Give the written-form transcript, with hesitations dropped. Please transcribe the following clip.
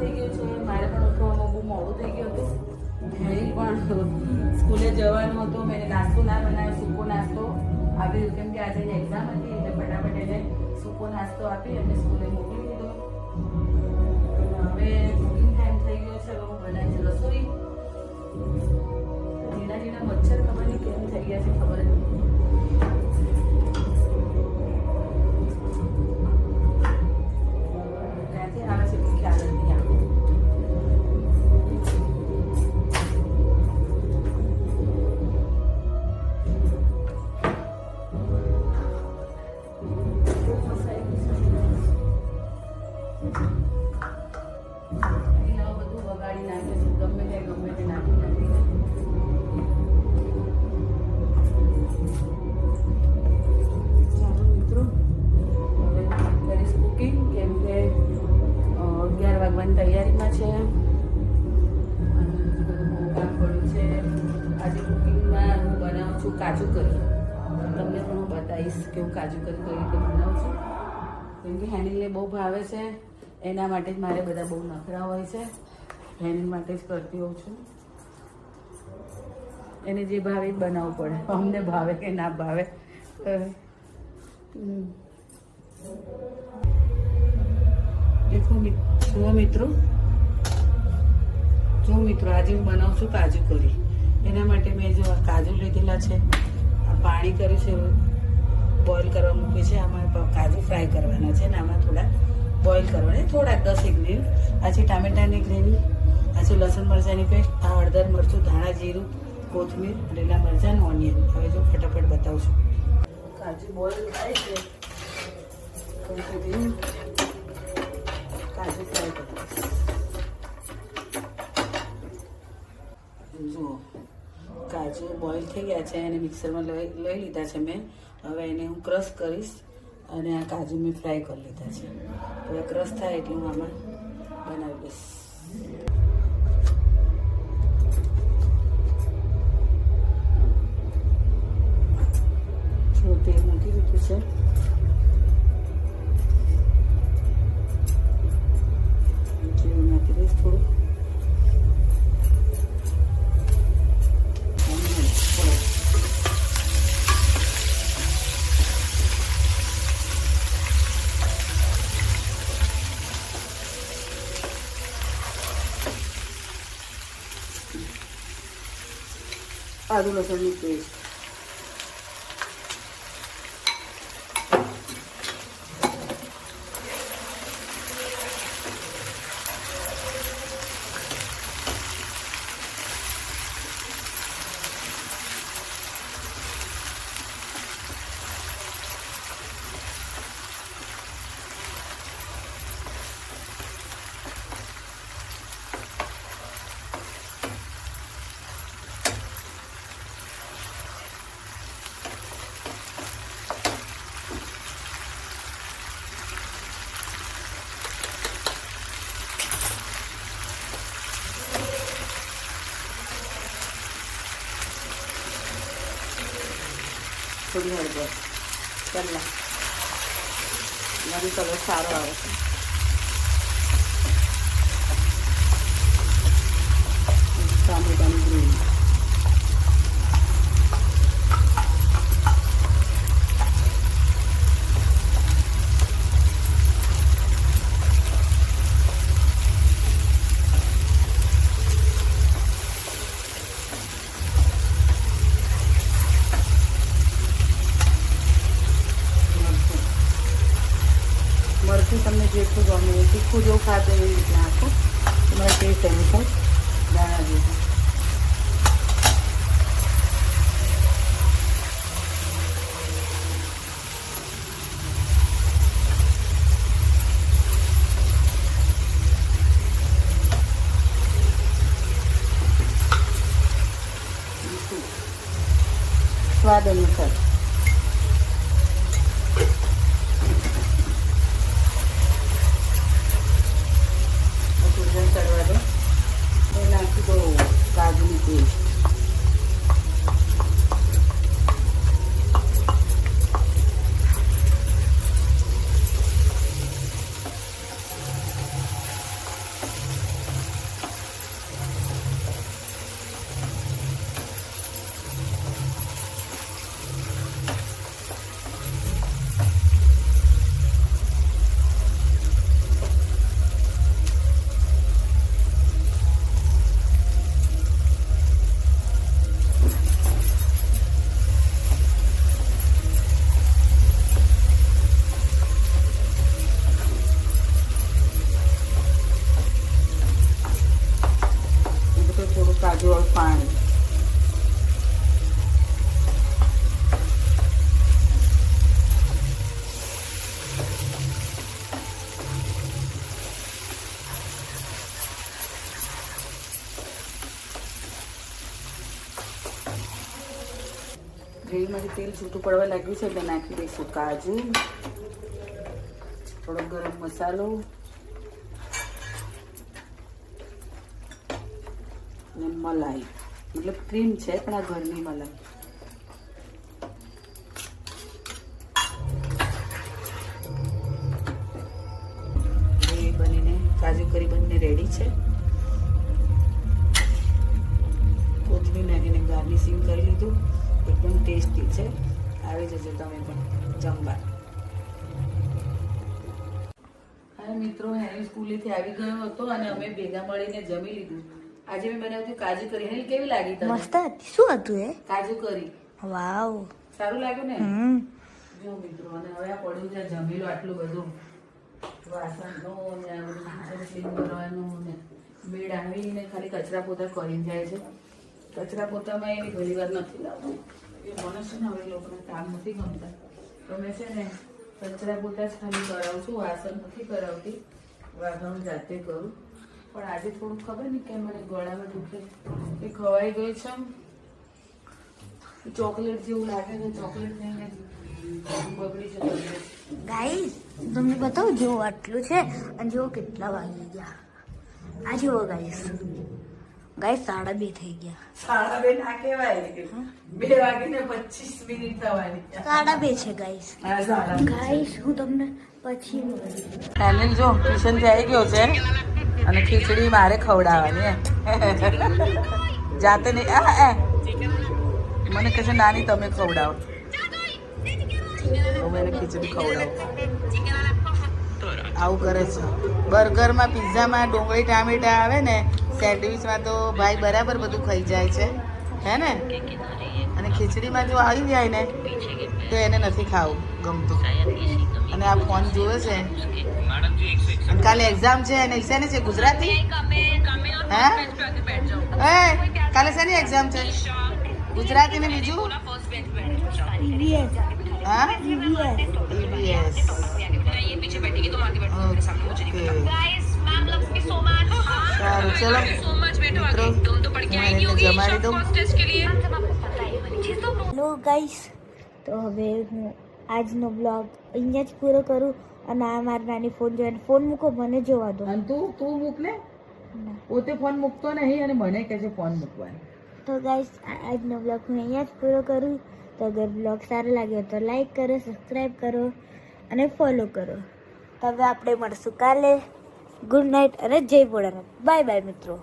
થઈ ગયું છે. મારે પણ ઉઠવામાં બહુ મોડું થઈ ગયું હતું. પણ સ્કૂલે જવાનું હતું. મેં નાસ્તો ના બનાવ્યો, સૂકો નાસ્તો આપ્યો કેમ કે આજે એક્ઝામ હતી એટલે ફટાફટ એને સૂકો નાસ્તો આપી અને સ્કૂલે મોકલી દીધો. હવે કુકિંગ ટાઈમ થઈ ગયો છે. હવે હું બનાવીશ રસોઈ. ઝીણા ઝીણા મચ્છર ખબર નહીં કેમ થઈ ગયા છે, ખબર નહીં. ક્યાંથી આવે છે કોઈ ખ્યાલ જ નહીં આવે. બધું વગાડી નાખે છે, ગમે તે નાખી નાખીને. ચાલો મિત્રો, હવે કરીશ કુકિંગ કેમ કે 11 વાગવાની તૈયારીમાં છે અને બધું બહુ કામ પડ્યું છે. આજે કુકિંગમાં હું બનાવું છું કાજુ કરી. તમને પણ હું બતાવીશ કે હું કાજુ કરી કઈ રીતે બનાવું છું. કેમ કે હેનિલને બહુ ભાવે છે, એના માટે જ મારે બધા બહુ નખરા હોય છે. હેનિલ માટે જ કરતી હોઉં છું. એને જે ભાવે જ બનાવવું પડે, અમને ભાવે કે ના ભાવે. જુઓ મિત્રો, આજે હું બનાવું છું કાજુ કરી. એના માટે મેં જો કાજુ લીધેલા છે, આ પાણી કર્યું છે, બોઇલ કરવા મૂક્યું છે. આમાં કાજુ ફ્રાય કરવાના છે ને આમાં થોડા બોઇલ કરવાના, થોડાક 10 મિનિટ. આ છે ટામેટાની ગ્રેવી, આ છે લસણ મરચાંની પેસ્ટ, આ હળદર મરચું ધાણા જીરું કોથમીર લીલા મરચાં અને ઓનિયન. હવે જો ફટાફટ બતાવું છું. કાજુ બોઇલ થાય છે કાજુ ફ્રાય કરીશ. જુઓ કાજુ બોઇલ થઈ ગયા છે અને મિક્સરમાં લઈ લીધા છે મેં. હવે એને હું ક્રશ કરીશ અને આ કાજુ મેં ફ્રાય કરી લીધા છે. હવે ક્રશ થાય એટલે હું આમાં બનાવી દઈશ. જો તેલ મૂકી દીધું છે. જીરું નાખી દઈશ થોડું. આદુ લસણની પેસ્ટ, થોડી હળદર, પહેલાં મારી કલર સારો આવે છે. ટામેટાની ગ્રેવી, તમને જેટલું ગમે તીખું જેવું ખાતે એવી રીતે નાખો. તમારા ટેસ્ટ અનુસાર દાણા જેવું. સ્વાદ અનુસાર કરવા દો. નાખી દો કાજુની પેસ્ટ. ગ્રેવીમાંથી તેલ છૂટું પડવા લાગ્યું છે એટલે નાખી દઈશું કાજુ, થોડો ગરમ મસાલો અને મલાઈ, મતલબ ક્રીમ છે પણ આ ઘરની મલાઈ. એ બનીને કાજુ કરી બનીને રેડી છે. કોથમીર નાખીને ગાર્નિશિંગ કરી લીધું. એકદમ ટેસ્ટી છે. આવી જજો તમે પણ જમવા. હા મિત્રો, હેરી સ્કૂલેથી આવી ગયો હતો અને અમે ભેગા મળીને જમી લીધું. આજે મેં બનાવ્યું કાજુ કરી. હેરી કેવી લાગી તમને? મસ્ત હતી. શું હતું એ? કાજુ કરી. વાવ, સારું લાગ્યું ને? જો મિત્રો, અને હવે આ પડ્યું છે જમી લો. આટલું બધું વાસણનો ને આ બધું કિચન ક્લીન કરવાનું ને મેળ આવીને ખાલી કચરા પોતા કરીને જાય છે. કચરા પોતામાં એની ઘણી વાર નથી લાવતું. એ મને છે ને હવે લોકોને કામ નથી ગમતા, તો મેં છે ને કચરા પોતા જ ખાલી કરાવું છું. વાસણ નથી કરાવતી, વાસણ જાતે કરું. પણ આજે થોડું ખબર નહીં કે મને ગળામાં દુખે, એ ખવાઈ ગઈ છે. ચોકલેટ જેવું લાગે છે. ચોકલેટ થઈને બગડી છે તબિયત. ગાઈસ તમને બતાવું, જો આટલું છે અને જો કેટલા વાગી ગયા. આ જુઓ ગાઈસ, ગાઈસ 2:30 થઈ ગયા. 2:30 ના કહેવાય, 2:25 થવાની. 2:30 છે ગાઈસ. ગાઈસ હું તમને પછી મળું. ફેમિલી જો ટ્યુશન થી આવી ગયો છે અને ખીચડી મારે ખવડાવવાની. જાતે નહીં. મને કહે છે નાની તમે ખવડાવો. હું એને ખીચડી ખવડાવું. આવું કરે છે. બર્ગરમાં, પિઝામાં ડુંગળી ટામેટા આવે ને, સેન્ડવિચમાં તો ભાઈ બરાબર બધું ખાઈ જાય છે, હે ને? અને ખીચડીમાં જો આવી જાય ને તો એને નથી ખાવું ગમતું. અને આ ફોન જોવે છે. અને કાલે એક્ઝામ છે અને શેની છે? ગુજરાતી. હે કાલે શેની એક્ઝામ છે? ગુજરાતી ને બીજું? હા, EVS. સારું, ચલો મિત્રો, હું એને જમાડી દઉં. હેલો ગાઈસ, તો હવે હું આજનો બ્લોગ અહીંયા જ પૂરો કરું. અને આ મારી નાની ફોન જોઈને ફોન મૂકો, મને જોવા દો. અને તું મૂક ને. પોતે ફોન મૂકતો નહીં અને મને કહે છે ફોન મૂકવાનો. તો ગાઈસ આજનો બ્લોગ હું અહીંયા જ પૂરો કરું. તો અગર બ્લોગ સારો લાગ્યો તો લાઈક કરો, સબસ્ક્રાઈબ કરો અને ફોલો કરો. તો હવે આપણે મળશું કાલે. ગુડ નાઇટ અને જય ભોળાનાથ. બાય બાય મિત્રો.